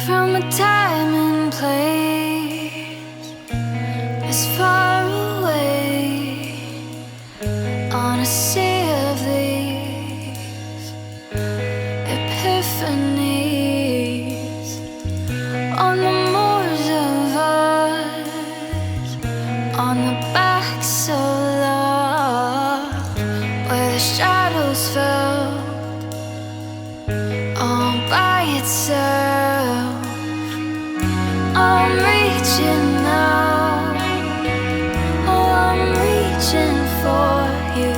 from a time and place as far away on a sea of these epiphanies, on the moors of us, on the backs of love, where the shadows fell all by itself. I'm reaching now, oh, I'm reaching for you,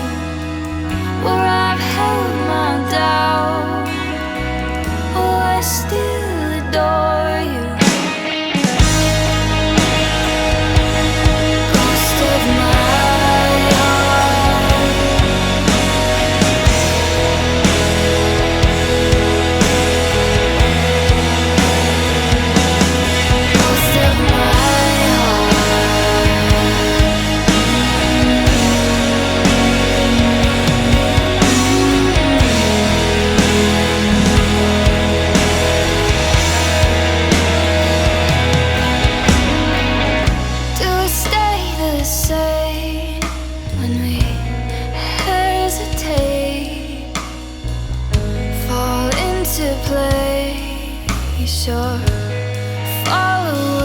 where I've held my doubt, oh, I still adore you. Ghost of my when we hesitate, fall into place or fall away.